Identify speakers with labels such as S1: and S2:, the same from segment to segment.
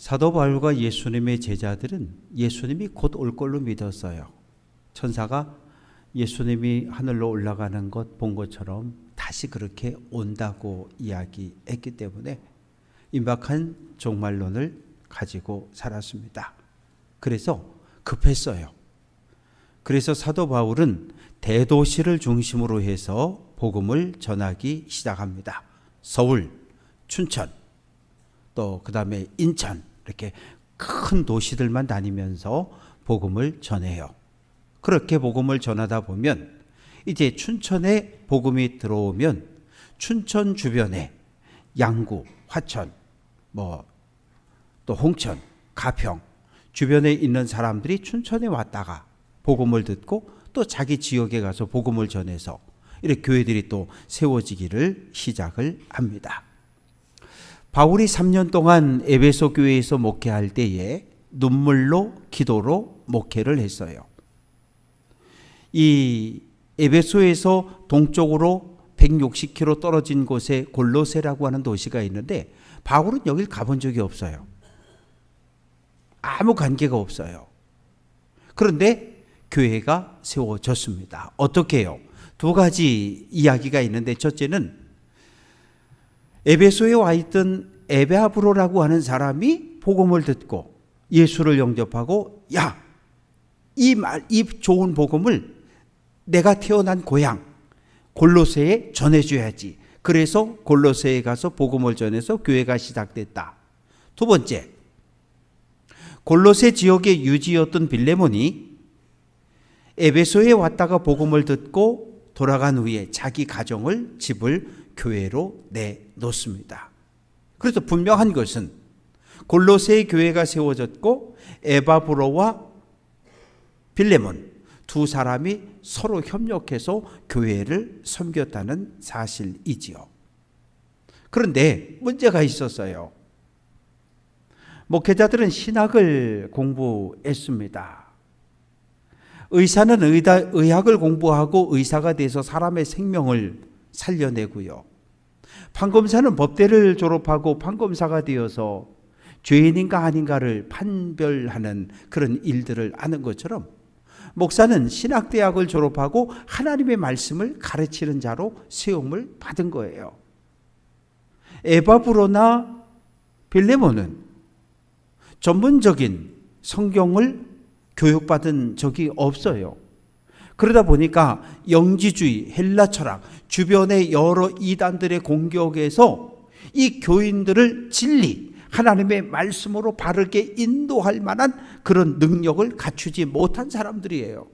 S1: 사도 바울과 예수님의 제자들은 예수님이 곧 올 걸로 믿었어요. 천사가 예수님이 하늘로 올라가는 것 본 것처럼 다시 그렇게 온다고 이야기했기 때문에 임박한 종말론을 가지고 살았습니다. 그래서 급했어요. 그래서 사도 바울은 대도시를 중심으로 해서 복음을 전하기 시작합니다. 서울, 춘천, 또 그 다음에 인천, 이렇게 큰 도시들만 다니면서 복음을 전해요. 그렇게 복음을 전하다 보면 이제 춘천에 복음이 들어오면 춘천 주변에 양구, 화천, 또 홍천, 가평 주변에 있는 사람들이 춘천에 왔다가 복음을 듣고 또 자기 지역에 가서 복음을 전해서 이렇게 교회들이 또 세워지기를 시작을 합니다. 바울이 3년 동안 에베소 교회에서 목회할 때에 눈물로 기도로 목회를 했어요. 이 에베소에서 동쪽으로 160km 떨어진 곳에 골로새라고 하는 도시가 있는데 바울은 여길 가본 적이 없어요. 아무 관계가 없어요. 그런데 교회가 세워졌습니다. 어떻게 해요? 두 가지 이야기가 있는데 첫째는 에베소에 와 있던 에베아브로라고 하는 사람이 복음을 듣고 예수를 영접하고 이 좋은 복음을 내가 태어난 고향 골로새에 전해줘야지. 그래서 골로새에 가서 복음을 전해서 교회가 시작됐다. 두 번째, 골로새 지역의 유지였던 빌레몬이 에베소에 왔다가 복음을 듣고 돌아간 후에 자기 가정을 집을 교회로 내놓습니다. 그래서 분명한 것은 골로새의 교회가 세워졌고 에바브로와 빌레몬 두 사람이 서로 협력해서 교회를 섬겼다는 사실이지요. 그런데 문제가 있었어요. 목회자들은 신학을 공부했습니다. 의사는 의학을 공부하고 의사가 돼서 사람의 생명을 살려내고요. 판검사는 법대를 졸업하고 판검사가 되어서 죄인인가 아닌가를 판별하는 그런 일들을 하는 것처럼 목사는 신학대학을 졸업하고 하나님의 말씀을 가르치는 자로 세움을 받은 거예요. 에바브로나 빌레몬은 전문적인 성경을 교육받은 적이 없어요. 그러다 보니까 영지주의, 헬라 철학, 주변의 여러 이단들의 공격에서 이 교인들을 진리, 하나님의 말씀으로 바르게 인도할 만한 그런 능력을 갖추지 못한 사람들이에요.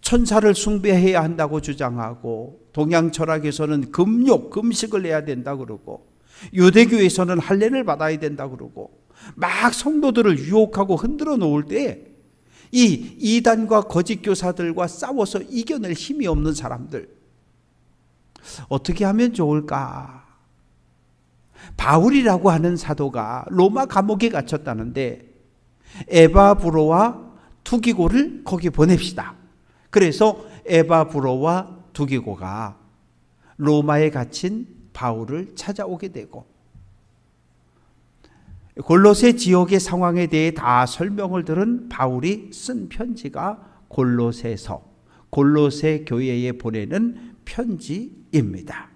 S1: 천사를 숭배해야 한다고 주장하고 동양 철학에서는 금욕, 금식을 해야 된다 그러고 유대교에서는 할례를 받아야 된다 그러고 막 성도들을 유혹하고 흔들어 놓을 때 이 이단과 거짓 교사들과 싸워서 이겨낼 힘이 없는 사람들 어떻게 하면 좋을까? 바울이라고 하는 사도가 로마 감옥에 갇혔다는데 에바브로와 투기고를 거기 보냅시다. 그래서 에바브로와 투기고가 로마에 갇힌 바울을 찾아오게 되고 골로새 지역의 상황에 대해 다 설명을 들은 바울이 쓴 편지가 골로새서, 골로새 교회에 보내는 편지입니다.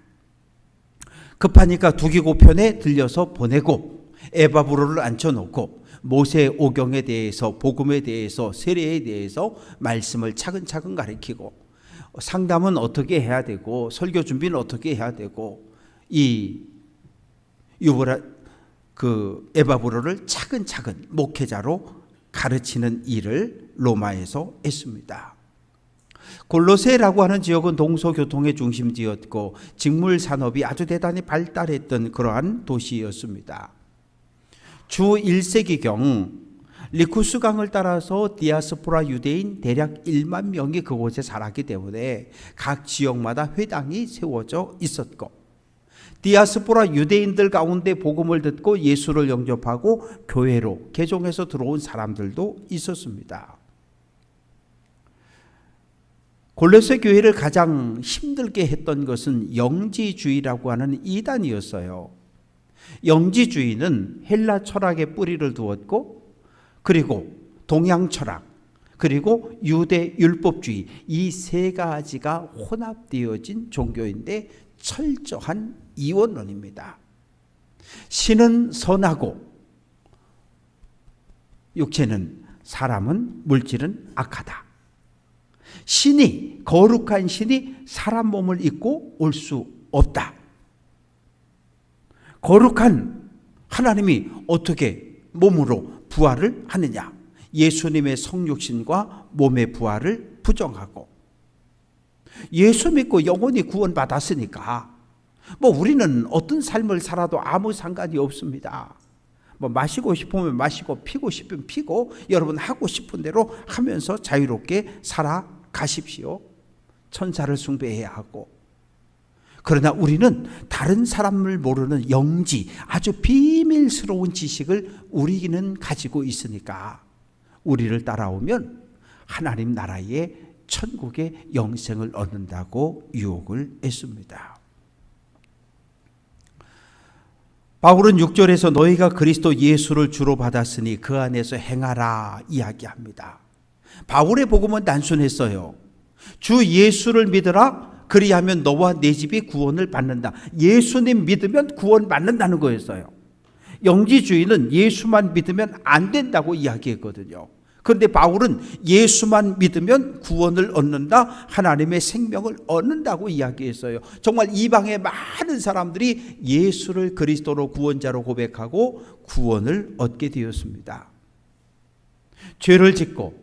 S1: 급하니까 두기고 편에 들려서 보내고 에바브로를 앉혀놓고 모세 오경에 대해서, 복음에 대해서, 세례에 대해서 말씀을 차근차근 가르치고 상담은 어떻게 해야 되고 설교 준비는 어떻게 해야 되고 이 에바브로를 차근차근 목회자로 가르치는 일을 로마에서 했습니다. 골로새라고 하는 지역은 동서교통의 중심지였고 직물 산업이 아주 대단히 발달했던 그러한 도시였습니다. 주 1세기경 리쿠스 강을 따라서 디아스포라 유대인 대략 1만 명이 그곳에 살았기 때문에 각 지역마다 회당이 세워져 있었고 디아스포라 유대인들 가운데 복음을 듣고 예수를 영접하고 교회로 개종해서 들어온 사람들도 있었습니다. 골로새 교회를 가장 힘들게 했던 것은 영지주의라고 하는 이단이었어요. 영지주의는 헬라 철학에 뿌리를 두었고, 그리고 동양 철학, 그리고 유대 율법주의, 이 세 가지가 혼합되어진 종교인데 철저한 이원론입니다. 신은 선하고 육체는, 사람은, 물질은 악하다. 신이, 거룩한 신이 사람 몸을 입고 올 수 없다. 거룩한 하나님이 어떻게 몸으로 부활을 하느냐? 예수님의 성육신과 몸의 부활을 부정하고, 예수 믿고 영원히 구원받았으니까 우리는 어떤 삶을 살아도 아무 상관이 없습니다. 마시고 싶으면 마시고, 피고 싶으면 피고, 여러분 하고 싶은 대로 하면서 자유롭게 살아가십시오. 천사를 숭배해야 하고. 그러나 우리는 다른 사람을 모르는 영지, 아주 비밀스러운 지식을 우리는 가지고 있으니까 우리를 따라오면 하나님 나라의 천국의 영생을 얻는다고 유혹을 했습니다. 바울은 6절에서 너희가 그리스도 예수를 주로 받았으니 그 안에서 행하라 이야기합니다. 바울의 복음은 단순했어요. 주 예수를 믿으라, 그리하면 너와 내 집이 구원을 받는다. 예수님 믿으면 구원 받는다는 거였어요. 영지주의는 예수만 믿으면 안 된다고 이야기했거든요. 그런데 바울은 예수만 믿으면 구원을 얻는다, 하나님의 생명을 얻는다고 이야기했어요. 정말 이방의 많은 사람들이 예수를 그리스도로 구원자로 고백하고 구원을 얻게 되었습니다. 죄를 짓고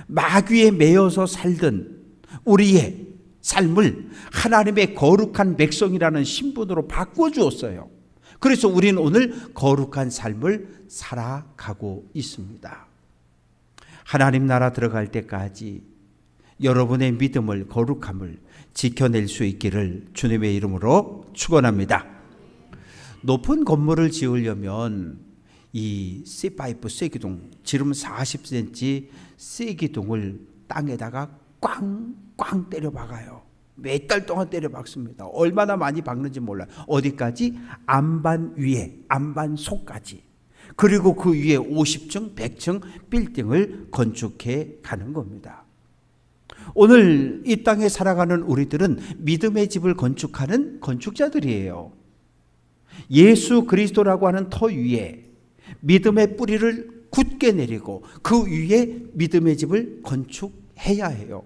S1: 마귀에 매여서 살던 우리의 삶을 하나님의 거룩한 백성이라는 신분으로 바꿔주었어요. 그래서 우리는 오늘 거룩한 삶을 살아가고 있습니다. 하나님 나라 들어갈 때까지 여러분의 믿음을, 거룩함을 지켜낼 수 있기를 주님의 이름으로 축원합니다. 높은 건물을 지으려면 이 C5 쐐기둥, 지름 40cm 쐐기둥을 땅에다가 꽝꽝 때려 박아요. 몇 달 동안 때려 박습니다. 얼마나 많이 박는지 몰라요. 어디까지? 안반 위에, 안반 속까지. 그리고 그 위에 50층, 100층 빌딩을 건축해 가는 겁니다. 오늘 이 땅에 살아가는 우리들은 믿음의 집을 건축하는 건축자들이에요. 예수 그리스도라고 하는 터 위에 믿음의 뿌리를 굳게 내리고 그 위에 믿음의 집을 건축해야 해요.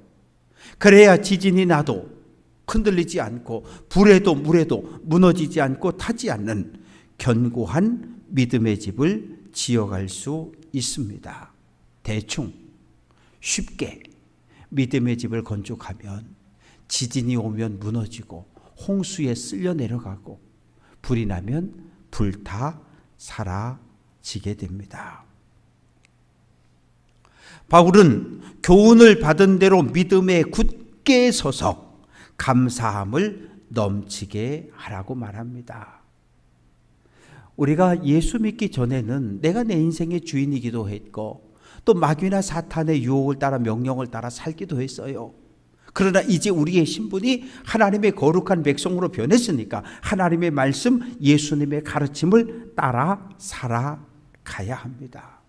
S1: 그래야 지진이 나도 흔들리지 않고, 불에도 물에도 무너지지 않고 타지 않는 견고한 믿음의 집을 지어갈 수 있습니다. 대충 쉽게 믿음의 집을 건축하면 지진이 오면 무너지고, 홍수에 쓸려 내려가고, 불이 나면 불타 사라지게 됩니다. 바울은 교훈을 받은 대로 믿음에 굳게 서서 감사함을 넘치게 하라고 말합니다. 우리가 예수 믿기 전에는 내가 내 인생의 주인이기도 했고, 또 마귀나 사탄의 유혹을 따라, 명령을 따라 살기도 했어요. 그러나 이제 우리의 신분이 하나님의 거룩한 백성으로 변했으니까 하나님의 말씀, 예수님의 가르침을 따라 살아가야 합니다.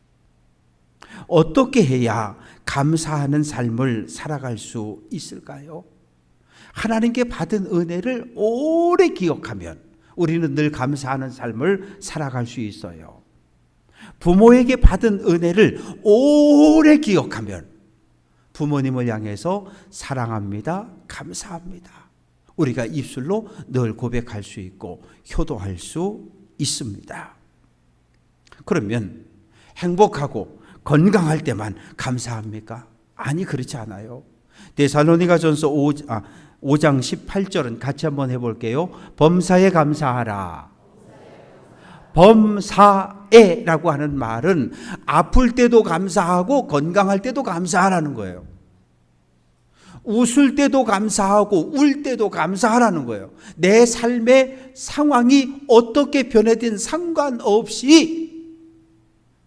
S1: 어떻게 해야 감사하는 삶을 살아갈 수 있을까요? 하나님께 받은 은혜를 오래 기억하면 우리는 늘 감사하는 삶을 살아갈 수 있어요. 부모에게 받은 은혜를 오래 기억하면 부모님을 향해서 사랑합니다, 감사합니다, 우리가 입술로 늘 고백할 수 있고 효도할 수 있습니다. 그러면 행복하고 건강할 때만 감사합니까? 아니, 그렇지 않아요. 데살로니가전서 5장 18절은 같이 한번 해볼게요. 범사에 감사하라. 범사에라고 하는 말은 아플 때도 감사하고 건강할 때도 감사하라는 거예요. 웃을 때도 감사하고 울 때도 감사하라는 거예요. 내 삶의 상황이 어떻게 변해든 상관없이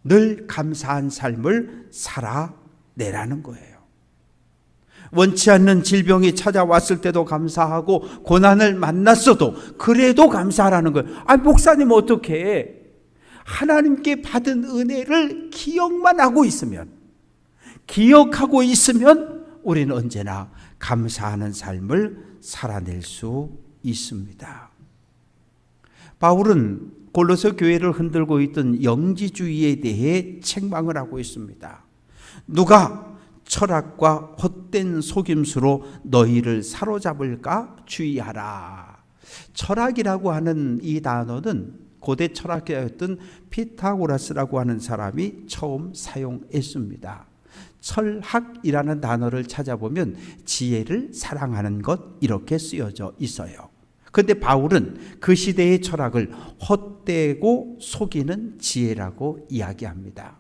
S1: 늘 감사한 삶을 살아내라는 거예요. 원치 않는 질병이 찾아왔을 때도 감사하고 고난을 만났어도 그래도 감사하라는 거예요. 목사님 어떻게 하나님께 받은 은혜를 기억하고 있으면 우리는 언제나 감사하는 삶을 살아낼 수 있습니다. 바울은 골로새 교회를 흔들고 있던 영지주의에 대해 책망을 하고 있습니다. 누가 철학과 헛된 속임수로 너희를 사로잡을까 주의하라. 철학이라고 하는 이 단어는 고대 철학자였던 피타고라스라고 하는 사람이 처음 사용했습니다. 철학이라는 단어를 찾아보면 지혜를 사랑하는 것 이렇게 쓰여져 있어요. 그런데 바울은 그 시대의 철학을 헛되고 속이는 지혜라고 이야기합니다.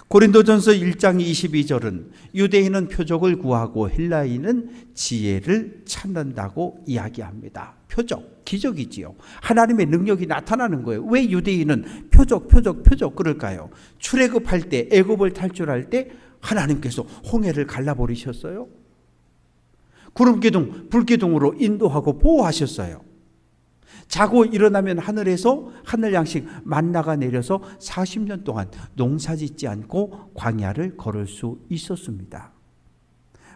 S1: 고린도전서 1장 22절은 유대인은 표적을 구하고 헬라인은 지혜를 찾는다고 이야기합니다. 표적, 기적이지요. 하나님의 능력이 나타나는 거예요. 왜 유대인은 표적 그럴까요? 출애굽할 때, 애굽을 탈출할 때 하나님께서 홍해를 갈라버리셨어요. 구름기둥, 불기둥으로 인도하고 보호하셨어요. 자고 일어나면 하늘에서 하늘 양식 만나가 내려서 40년 동안 농사짓지 않고 광야를 걸을 수 있었습니다.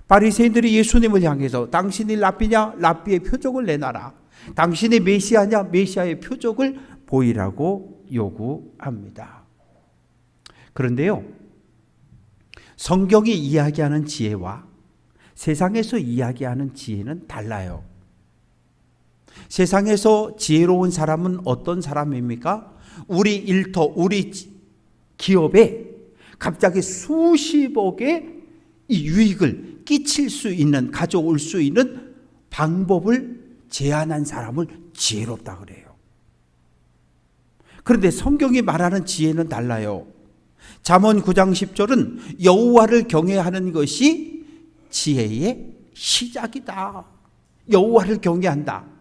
S1: 바리새인들이 예수님을 향해서 당신이 랍비냐? 랍비의 표적을 내놔라. 당신이 메시아냐? 메시아의 표적을 보이라고 요구합니다. 그런데요, 성경이 이야기하는 지혜와 세상에서 이야기하는 지혜는 달라요. 세상에서 지혜로운 사람은 어떤 사람입니까? 우리 일터, 우리 기업에 갑자기 수십억의 이 유익을 끼칠 수 있는, 가져올 수 있는 방법을 제안한 사람을 지혜롭다 그래요. 그런데 성경이 말하는 지혜는 달라요. 잠언 9장 10절은 여호와를 경외하는 것이 지혜의 시작이다. 여호와를 경외한다.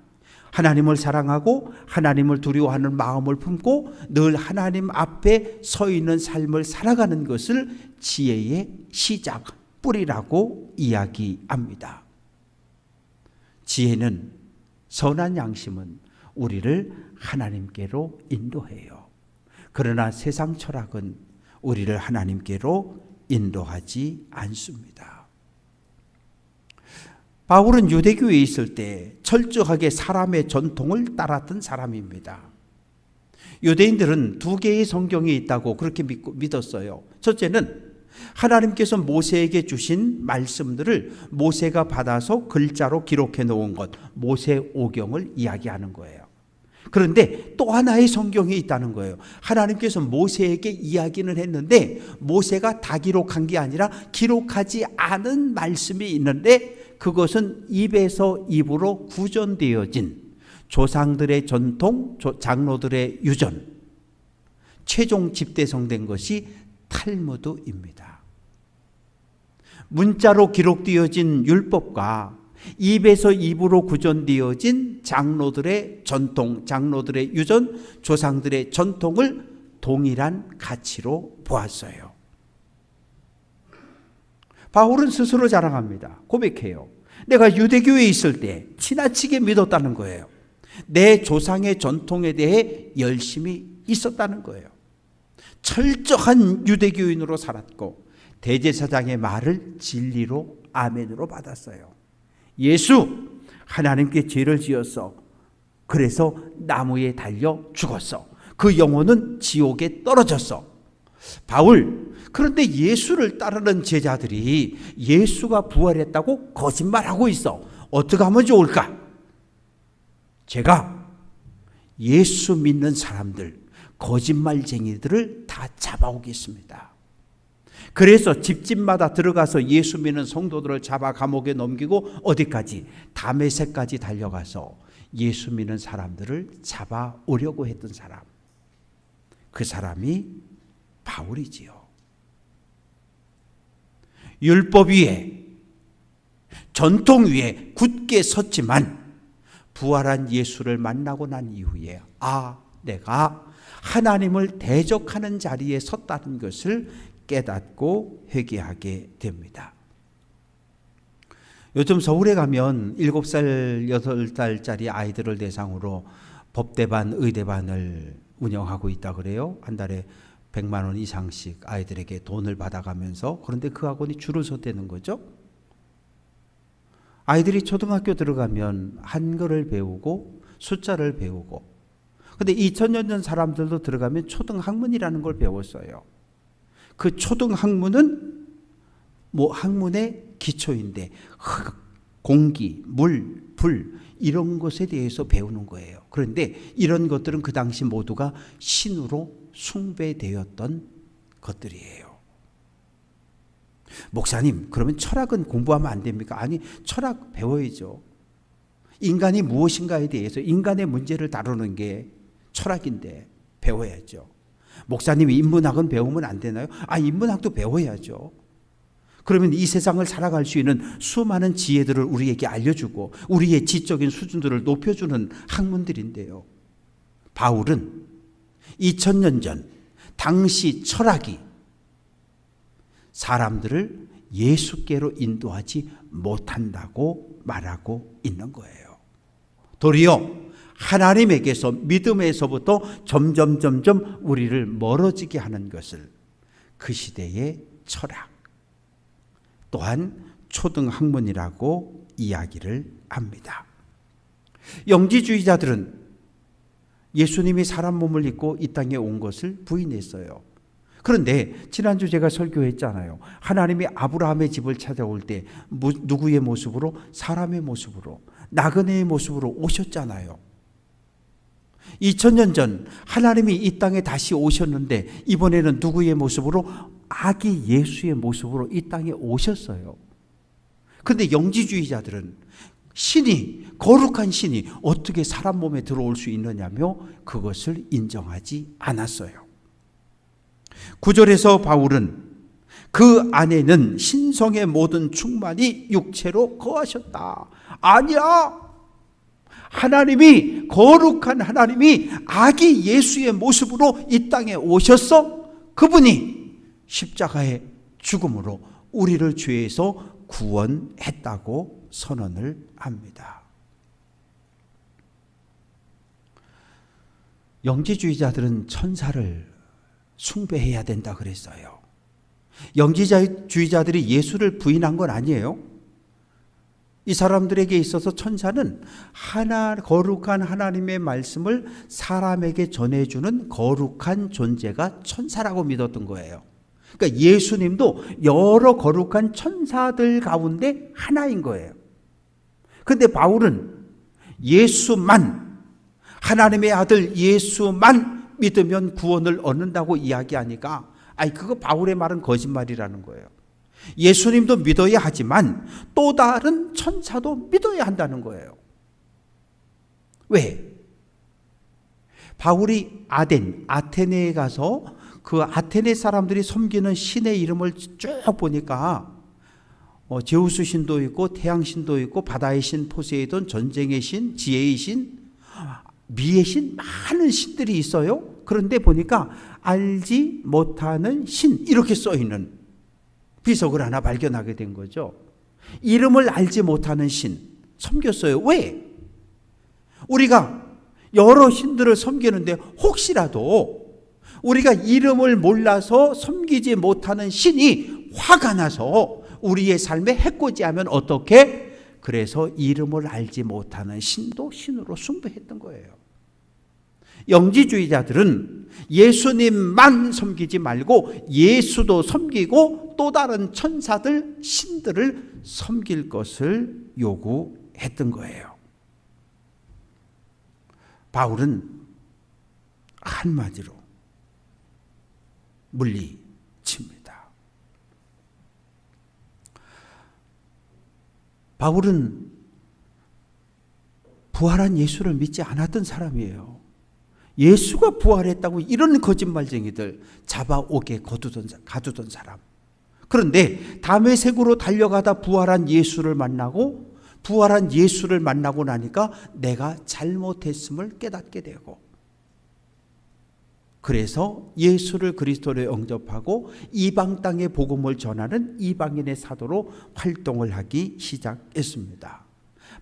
S1: 하나님을 사랑하고 하나님을 두려워하는 마음을 품고 늘 하나님 앞에 서 있는 삶을 살아가는 것을 지혜의 시작, 뿌리라고 이야기합니다. 지혜는, 선한 양심은 우리를 하나님께로 인도해요. 그러나 세상 철학은 우리를 하나님께로 인도하지 않습니다. 바울은 유대교에 있을 때 철저하게 사람의 전통을 따랐던 사람입니다. 유대인들은 두 개의 성경이 있다고 그렇게 믿었어요. 첫째는 하나님께서 모세에게 주신 말씀들을 모세가 받아서 글자로 기록해 놓은 것, 모세오경을 이야기하는 거예요. 그런데 또 하나의 성경이 있다는 거예요. 하나님께서 모세에게 이야기는 했는데 모세가 다 기록한 게 아니라 기록하지 않은 말씀이 있는데 그것은 입에서 입으로 구전되어진 조상들의 전통, 장로들의 유전, 최종 집대성된 것이 탈무드입니다. 문자로 기록되어진 율법과 입에서 입으로 구전되어진 장로들의 전통, 장로들의 유전, 조상들의 전통을 동일한 가치로 보았어요. 바울은 스스로 자랑합니다. 고백해요. 내가 유대교에 있을 때 지나치게 믿었다는 거예요. 내 조상의 전통에 대해 열심히 있었다는 거예요. 철저한 유대교인으로 살았고 대제사장의 말을 진리로 아멘으로 받았어요. 예수, 하나님께 죄를 지었어. 그래서 나무에 달려 죽었어. 그 영혼은 지옥에 떨어졌어. 바울, 그런데 예수를 따르는 제자들이 예수가 부활했다고 거짓말하고 있어. 어떻게 하면 좋을까? 제가 예수 믿는 사람들, 거짓말쟁이들을 다 잡아오겠습니다. 그래서 집집마다 들어가서 예수 믿는 성도들을 잡아 감옥에 넘기고 어디까지? 다메섹까지 달려가서 예수 믿는 사람들을 잡아오려고 했던 사람. 그 사람이 바울이지요. 율법 위에, 전통 위에 굳게 섰지만 부활한 예수를 만나고 난 이후에 내가 하나님을 대적하는 자리에 섰다는 것을 깨닫고 회개하게 됩니다. 요즘 서울에 가면 7살, 8살짜리 아이들을 대상으로 법대반, 의대반을 운영하고 있다 그래요. 한 달에 100만 원 이상씩 아이들에게 돈을 받아가면서. 그런데 그 학원이 줄을 서대는 거죠. 아이들이 초등학교 들어가면 한글을 배우고 숫자를 배우고, 근데 2000년 전 사람들도 들어가면 초등학문이라는 걸 배웠어요. 그 초등학문은 학문의 기초인데 흙, 공기, 물, 불 이런 것에 대해서 배우는 거예요. 그런데 이런 것들은 그 당시 모두가 신으로 숭배되었던 것들이에요. 목사님, 그러면 철학은 공부하면 안 됩니까? 아니, 철학 배워야죠. 인간이 무엇인가에 대해서 인간의 문제를 다루는 게 철학인데 배워야죠. 목사님이 인문학은 배우면 안 되나요? 인문학도 배워야죠. 그러면 이 세상을 살아갈 수 있는 수많은 지혜들을 우리에게 알려주고 우리의 지적인 수준들을 높여주는 학문들인데요. 바울은 2000년 전 당시 철학이 사람들을 예수께로 인도하지 못한다고 말하고 있는 거예요. 도리어 하나님에게서, 믿음에서부터 점점 우리를 멀어지게 하는 것을 그 시대의 철학, 또한 초등학문이라고 이야기를 합니다. 영지주의자들은 예수님이 사람 몸을 입고 이 땅에 온 것을 부인했어요. 그런데 지난주 제가 설교했잖아요. 하나님이 아브라함의 집을 찾아올 때 누구의 모습으로? 사람의 모습으로, 나그네의 모습으로 오셨잖아요. 2000년 전 하나님이 이 땅에 다시 오셨는데 이번에는 누구의 모습으로? 아기 예수의 모습으로 이 땅에 오셨어요. 그런데 영지주의자들은 신이, 거룩한 신이 어떻게 사람 몸에 들어올 수 있느냐며 그것을 인정하지 않았어요. 9절에서 바울은 그 안에는 신성의 모든 충만이 육체로 거하셨다. 아니야. 하나님이, 거룩한 하나님이 아기 예수의 모습으로 이 땅에 오셨어. 그분이 십자가의 죽음으로 우리를 죄에서 구원했다고 선언을 합니다. 영지주의자들은 천사를 숭배해야 된다 그랬어요. 영지주의자들이 예수를 부인한 건 아니에요. 이 사람들에게 있어서 천사는 거룩한 하나님의 말씀을 사람에게 전해주는 거룩한 존재가 천사라고 믿었던 거예요. 그러니까 예수님도 여러 거룩한 천사들 가운데 하나인 거예요. 그런데 바울은 예수만, 하나님의 아들 예수만 믿으면 구원을 얻는다고 이야기하니까 그거 바울의 말은 거짓말이라는 거예요. 예수님도 믿어야 하지만 또 다른 천사도 믿어야 한다는 거예요. 왜? 바울이 아테네에 가서 그 아테네 사람들이 섬기는 신의 이름을 쭉 보니까 제우스 신도 있고 태양 신도 있고 바다의 신 포세이돈, 전쟁의 신, 지혜의 신, 미의 신, 많은 신들이 있어요. 그런데 보니까 알지 못하는 신 이렇게 써 있는 비석을 하나 발견하게 된 거죠. 이름을 알지 못하는 신 섬겼어요. 왜? 우리가 여러 신들을 섬기는데 혹시라도 우리가 이름을 몰라서 섬기지 못하는 신이 화가 나서 우리의 삶에 해코지하면 어떻게? 그래서 이름을 알지 못하는 신도 신으로 숭배했던 거예요. 영지주의자들은 예수님만 섬기지 말고 예수도 섬기고 또 다른 천사들, 신들을 섬길 것을 요구했던 거예요. 바울은 한마디로 물리칩니다. 바울은 부활한 예수를 믿지 않았던 사람이에요. 예수가 부활했다고 이런 거짓말쟁이들 잡아오게 가두던 사람. 그런데 다메섹으로 달려가다 부활한 예수를 만나고 나니까 내가 잘못했음을 깨닫게 되고 그래서 예수를 그리스도로 영접하고 이방 땅의 복음을 전하는 이방인의 사도로 활동을 하기 시작했습니다.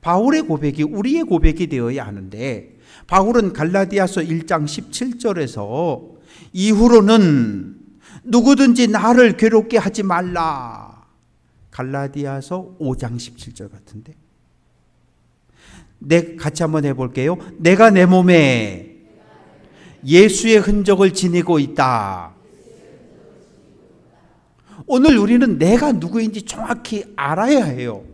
S1: 바울의 고백이 우리의 고백이 되어야 하는데, 바울은 갈라디아서 1장 17절에서 이후로는 누구든지 나를 괴롭게 하지 말라. 갈라디아서 5장 17절 같은데, 같이 한번 해볼게요. 내가 내 몸에 예수의 흔적을 지니고 있다. 오늘 우리는 내가 누구인지 정확히 알아야 해요.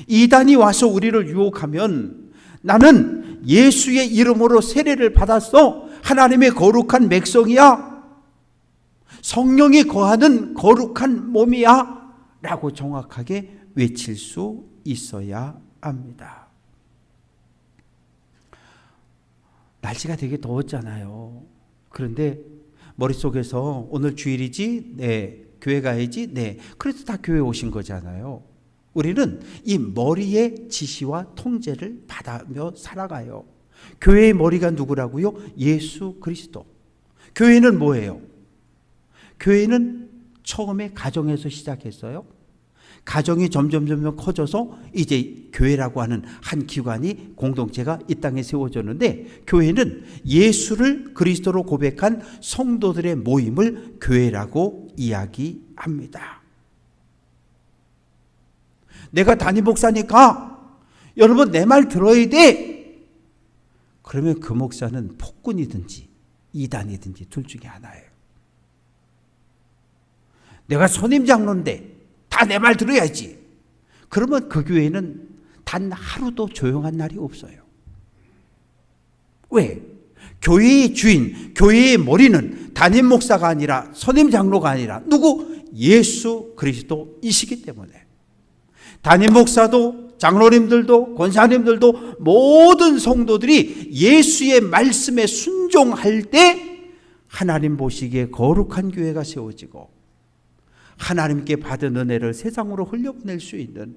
S1: 이단이 와서 우리를 유혹하면 나는 예수의 이름으로 세례를 받았어. 하나님의 거룩한 백성이야. 성령이 거하는 거룩한 몸이야. 라고 정확하게 외칠 수 있어야 합니다. 날씨가 되게 더웠잖아요. 그런데 머릿속에서 오늘 주일이지? 네. 교회 가야지? 네. 그래도 다 교회 오신 거잖아요. 우리는 이 머리의 지시와 통제를 받으며 살아가요. 교회의 머리가 누구라고요? 예수 그리스도. 교회는 뭐예요? 교회는 처음에 가정에서 시작했어요. 가정이 점점 커져서 이제 교회라고 하는 한 기관이, 공동체가 이 땅에 세워졌는데, 교회는 예수를 그리스도로 고백한 성도들의 모임을 교회라고 이야기합니다. 내가 담임 목사니까 여러분 내 말 들어야 돼. 그러면 그 목사는 폭군이든지 이단이든지 둘 중에 하나예요. 내가 선임 장로인데 다 내 말 들어야지. 그러면 그 교회는 단 하루도 조용한 날이 없어요. 왜? 교회의 주인, 교회의 머리는 담임 목사가 아니라 선임 장로가 아니라 누구? 예수 그리스도이시기 때문에. 담임 목사도 장로님들도 권사님들도 모든 성도들이 예수의 말씀에 순종할 때 하나님 보시기에 거룩한 교회가 세워지고, 하나님께 받은 은혜를 세상으로 흘려보낼 수 있는,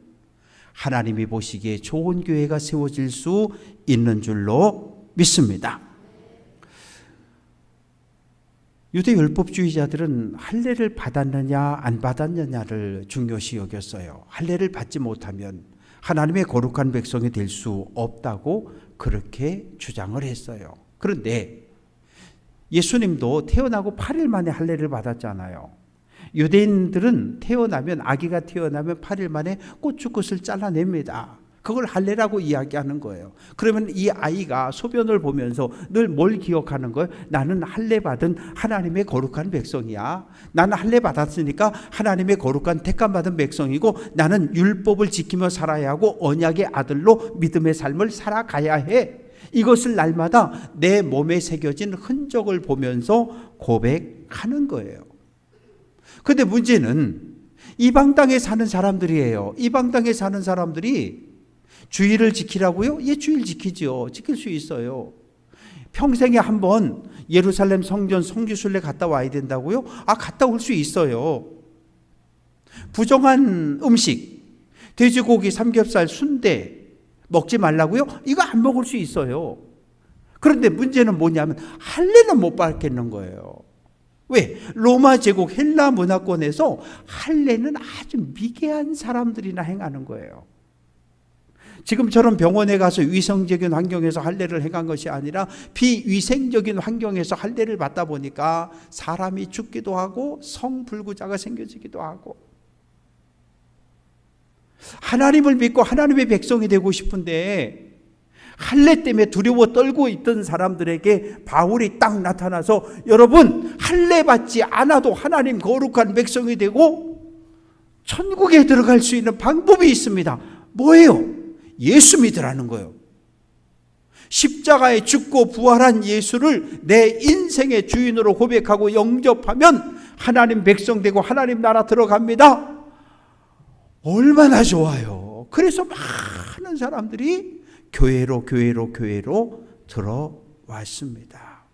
S1: 하나님이 보시기에 좋은 교회가 세워질 수 있는 줄로 믿습니다. 유대 율법주의자들은 할례를 받았느냐 안 받았느냐를 중요시 여겼어요. 할례를 받지 못하면 하나님의 거룩한 백성이 될 수 없다고 그렇게 주장을 했어요. 그런데 예수님도 태어나고 8일 만에 할례를 받았잖아요. 유대인들은 태어나면, 아기가 태어나면 8일 만에 고추끝을 잘라냅니다. 그걸 할례라고 이야기하는 거예요. 그러면 이 아이가 소변을 보면서 늘 뭘 기억하는 거예요? 나는 할례 받은 하나님의 거룩한 백성이야. 나는 할례 받았으니까 하나님의 거룩한 택감 받은 백성이고, 나는 율법을 지키며 살아야 하고 언약의 아들로 믿음의 삶을 살아가야 해. 이것을 날마다 내 몸에 새겨진 흔적을 보면서 고백하는 거예요. 그런데 문제는 이방 땅에 사는 사람들이에요. 이방 땅에 사는 사람들이 주일을 지키라고요? 예, 주일 지키죠. 지킬 수 있어요. 평생에 한 번 예루살렘 성전 성지순례 갔다 와야 된다고요? 갔다 올 수 있어요. 부정한 음식, 돼지고기, 삼겹살, 순대 먹지 말라고요? 이거 안 먹을 수 있어요. 그런데 문제는 뭐냐면 할례는 못 받겠는 거예요. 왜? 로마 제국 헬라 문화권에서 할례는 아주 미개한 사람들이나 행하는 거예요. 지금처럼 병원에 가서 위생적인 환경에서 할례를 행한 것이 아니라 비위생적인 환경에서 할례를 받다 보니까 사람이 죽기도 하고 성불구자가 생겨지기도 하고, 하나님을 믿고 하나님의 백성이 되고 싶은데 할례 때문에 두려워 떨고 있던 사람들에게 바울이 딱 나타나서, 여러분 할례 받지 않아도 하나님 거룩한 백성이 되고 천국에 들어갈 수 있는 방법이 있습니다. 뭐예요? 예수 믿으라는 거예요. 십자가에 죽고 부활한 예수를 내 인생의 주인으로 고백하고 영접하면 하나님 백성 되고 하나님 나라 들어갑니다. 얼마나 좋아요. 그래서 많은 사람들이 교회로 들어왔습니다.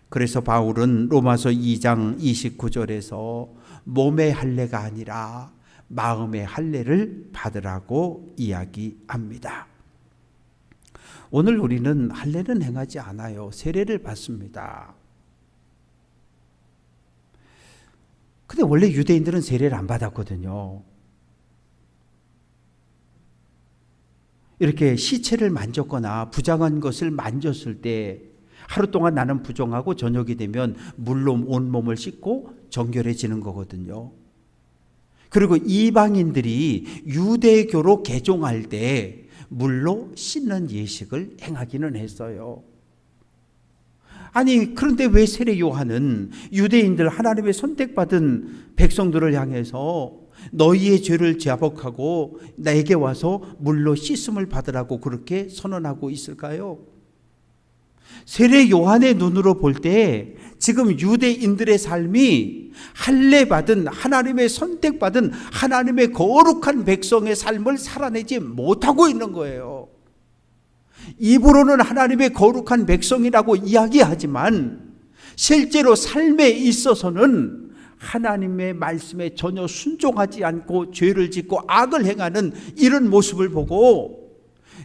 S1: 그래서 바울은 로마서 2장 29절에서 몸의 할례가 아니라 마음의 할례를 받으라고 이야기합니다. 오늘 우리는 할례는 행하지 않아요. 세례를 받습니다. 근데 원래 유대인들은 세례를 안 받았거든요. 이렇게 시체를 만졌거나 부정한 것을 만졌을 때 하루 동안 나는 부정하고 저녁이 되면 물로 온몸을 씻고 정결해지는 거거든요. 그리고 이방인들이 유대교로 개종할 때 물로 씻는 예식을 행하기는 했어요. 아니, 그런데 왜 세례 요한은 유대인들, 하나님의 선택받은 백성들을 향해서 너희의 죄를 자복하고 나에게 와서 물로 씻음을 받으라고 그렇게 선언하고 있을까요? 세례 요한의 눈으로 볼 때 지금 유대인들의 삶이 할례받은, 하나님의 선택받은, 하나님의 거룩한 백성의 삶을 살아내지 못하고 있는 거예요. 입으로는 하나님의 거룩한 백성이라고 이야기하지만 실제로 삶에 있어서는 하나님의 말씀에 전혀 순종하지 않고 죄를 짓고 악을 행하는 이런 모습을 보고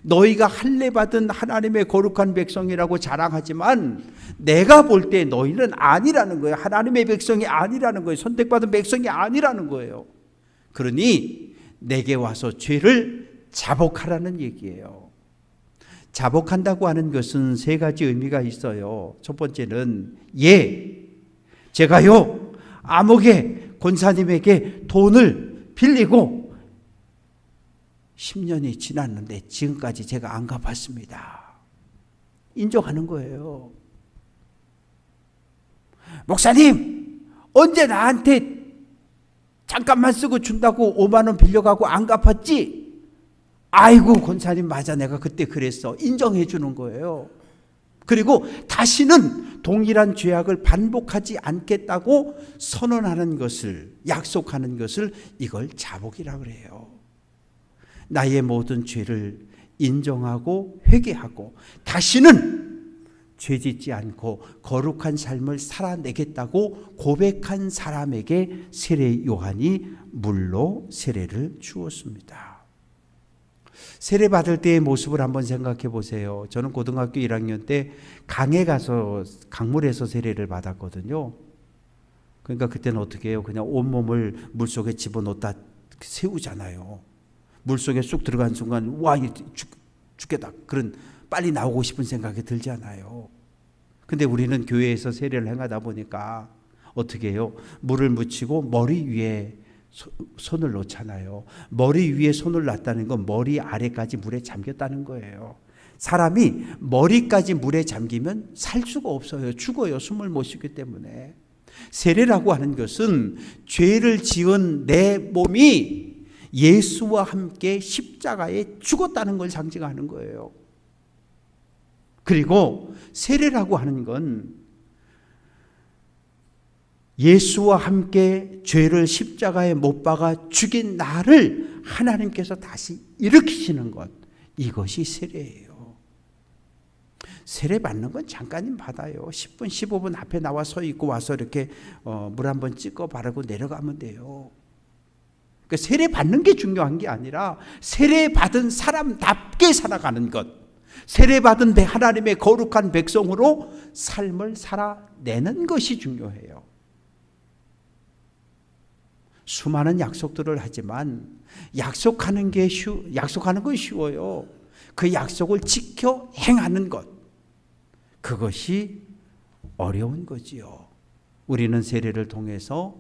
S1: 너희가 할례받은 하나님의 거룩한 백성이라고 자랑하지만 내가 볼 때 너희는 아니라는 거예요. 하나님의 백성이 아니라는 거예요. 선택받은 백성이 아니라는 거예요. 그러니 내게 와서 죄를 자복하라는 얘기예요. 자복한다고 하는 것은 세 가지 의미가 있어요. 첫 번째는 제가요 아무개 권사님에게 돈을 빌리고 10년이 지났는데 지금까지 제가 안 갚았습니다. 인정하는 거예요. 목사님, 언제 나한테 잠깐만 쓰고 준다고 5만 원 빌려가고 안 갚았지? 아이고 권사님 맞아, 내가 그때 그랬어. 인정해 주는 거예요. 그리고 다시는 동일한 죄악을 반복하지 않겠다고 선언하는 것을, 약속하는 것을 이걸 자복이라고 그래요. 나의 모든 죄를 인정하고 회개하고 다시는 죄짓지 않고 거룩한 삶을 살아내겠다고 고백한 사람에게 세례 요한이 물로 세례를 주었습니다. 세례 받을 때의 모습을 한번 생각해 보세요. 저는 고등학교 1학년 때 강에 가서 강물에서 세례를 받았거든요. 그러니까 그때는 어떻게 해요? 그냥 온몸을 물속에 집어넣다 세우잖아요. 물속에 쑥 들어간 순간 와 죽겠다, 그런 빨리 나오고 싶은 생각이 들잖아요. 근데 우리는 교회에서 세례를 행하다 보니까 어떻게 해요? 물을 묻히고 머리 위에 손을 놓잖아요. 머리 위에 손을 놨다는 건 머리 아래까지 물에 잠겼다는 거예요. 사람이 머리까지 물에 잠기면 살 수가 없어요. 죽어요. 숨을 못 쉬기 때문에. 세례라고 하는 것은 죄를 지은 내 몸이 예수와 함께 십자가에 죽었다는 걸 상징하는 거예요. 그리고 세례라고 하는 건 예수와 함께 죄를 십자가에 못 박아 죽인 나를 하나님께서 다시 일으키시는 것, 이것이 세례예요. 세례 받는 건 잠깐이면 받아요. 10분 15분 앞에 나와 서 있고 와서 이렇게 물 한번 찍어 바르고 내려가면 돼요. 그러니까 세례 받는 게 중요한 게 아니라 세례 받은 사람답게 살아가는 것, 세례 받은 하나님의 거룩한 백성으로 삶을 살아내는 것이 중요해요. 수많은 약속들을 하지만 약속하는 건 쉬워요. 그 약속을 지켜 행하는 것, 그것이 어려운 거지요. 우리는 세례를 통해서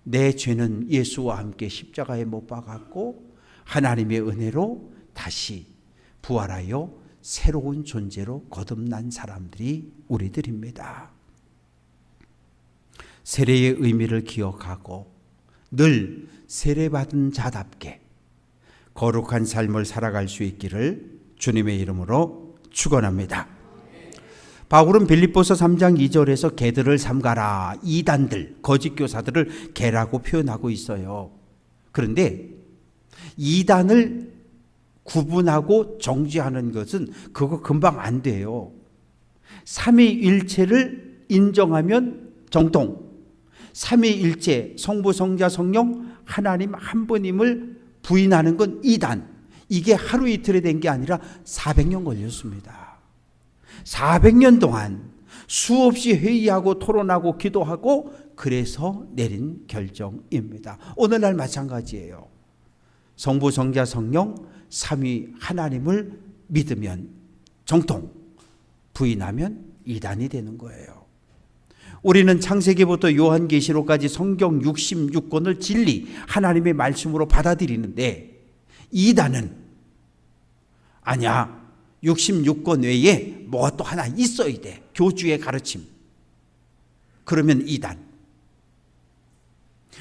S1: 내 죄는 예수와 함께 십자가에 못 박았고 하나님의 은혜로 다시 부활하여 새로운 존재로 거듭난 사람들이 우리들입니다. 세례의 의미를 기억하고 늘 세례받은 자답게 거룩한 삶을 살아갈 수 있기를 주님의 이름으로 축원합니다. 바울은 빌립보서 3장 2절에서 개들을 삼가라, 이단들, 거짓 교사들을 개라고 표현하고 있어요. 그런데 이단을 구분하고 정죄하는 것은 그거 금방 안 돼요. 삼위일체를 인정하면 정통, 삼위일체, 성부, 성자, 성령 하나님 한 분임을 부인하는 건 이단. 이게 하루 이틀에 된 게 아니라 400년 걸렸습니다. 400년 동안 수없이 회의하고 토론하고 기도하고 그래서 내린 결정입니다. 오늘날 마찬가지예요. 성부, 성자, 성령 삼위 하나님을 믿으면 정통, 부인하면 이단이 되는 거예요. 우리는 창세기부터 요한계시록까지 성경 66권을 진리, 하나님의 말씀으로 받아들이는데 이단은 아니야. 66권 외에 뭐가 또 하나 있어야 돼. 교주의 가르침. 그러면 이단.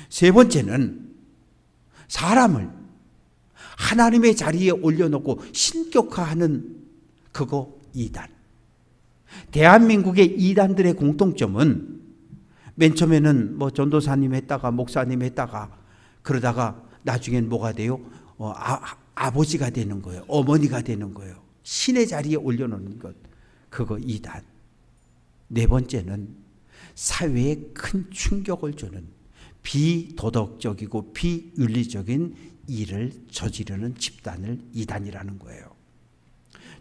S1: 세 번째는 사람을 하나님의 자리에 올려놓고 신격화하는 그거 이단. 대한민국의 이단들의 공통점은 맨 처음에는 뭐 전도사님 했다가 목사님 했다가 그러다가 나중엔 뭐가 돼요? 아버지가 되는 거예요. 어머니가 되는 거예요. 신의 자리에 올려놓는 것. 그거 이단. 네 번째는 사회에 큰 충격을 주는 비도덕적이고 비윤리적인 일을 저지르는 집단을 이단이라는 거예요.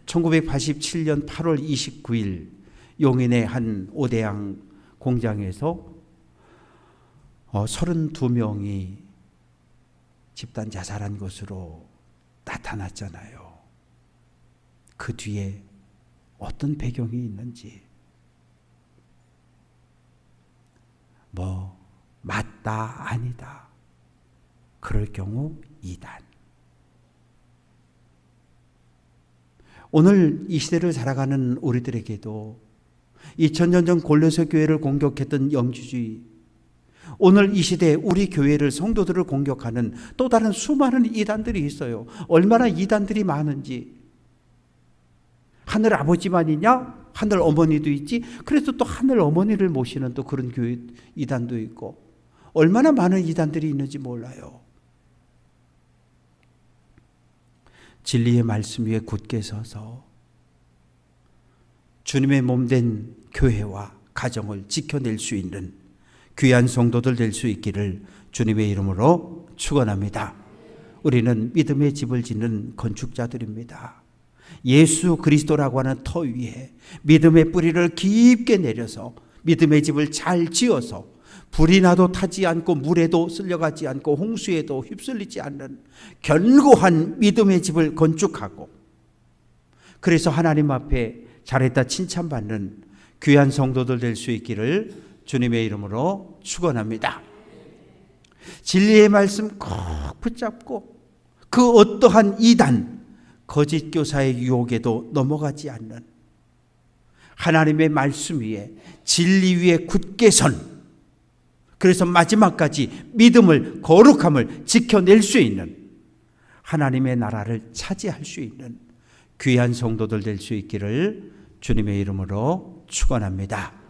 S1: 1987년 8월 29일 용인의 한 오대양 공장에서 32명이 집단 자살한 것으로 나타났잖아요. 그 뒤에 어떤 배경이 있는지 뭐 맞다 아니다 그럴 경우 이단. 오늘 이 시대를 살아가는 우리들에게도 2000년 전 골로새 교회를 공격했던 영주주의, 오늘 이 시대에 우리 교회를 성도들을 공격하는 또 다른 수많은 이단들이 있어요. 얼마나 이단들이 많은지. 하늘 아버지만이냐? 하늘 어머니도 있지. 그래서 또 하늘 어머니를 모시는 또 그런 교회 이단도 있고 얼마나 많은 이단들이 있는지 몰라요. 진리의 말씀 위에 굳게 서서 주님의 몸된 교회와 가정을 지켜낼 수 있는 귀한 성도들 될 수 있기를 주님의 이름으로 축원합니다. 우리는 믿음의 집을 짓는 건축자들입니다. 예수 그리스도라고 하는 터 위에 믿음의 뿌리를 깊게 내려서 믿음의 집을 잘 지어서 불이 나도 타지 않고 물에도 쓸려가지 않고 홍수에도 휩쓸리지 않는 견고한 믿음의 집을 건축하고 그래서 하나님 앞에 잘했다 칭찬받는 귀한 성도들 될 수 있기를 주님의 이름으로 축원합니다. 진리의 말씀 꼭 붙잡고 그 어떠한 이단, 거짓 교사의 유혹에도 넘어가지 않는 하나님의 말씀 위에 진리 위에 굳게 선, 그래서 마지막까지 믿음을 거룩함을 지켜낼 수 있는 하나님의 나라를 차지할 수 있는 귀한 성도들 될 수 있기를 주님의 이름으로 축원합니다.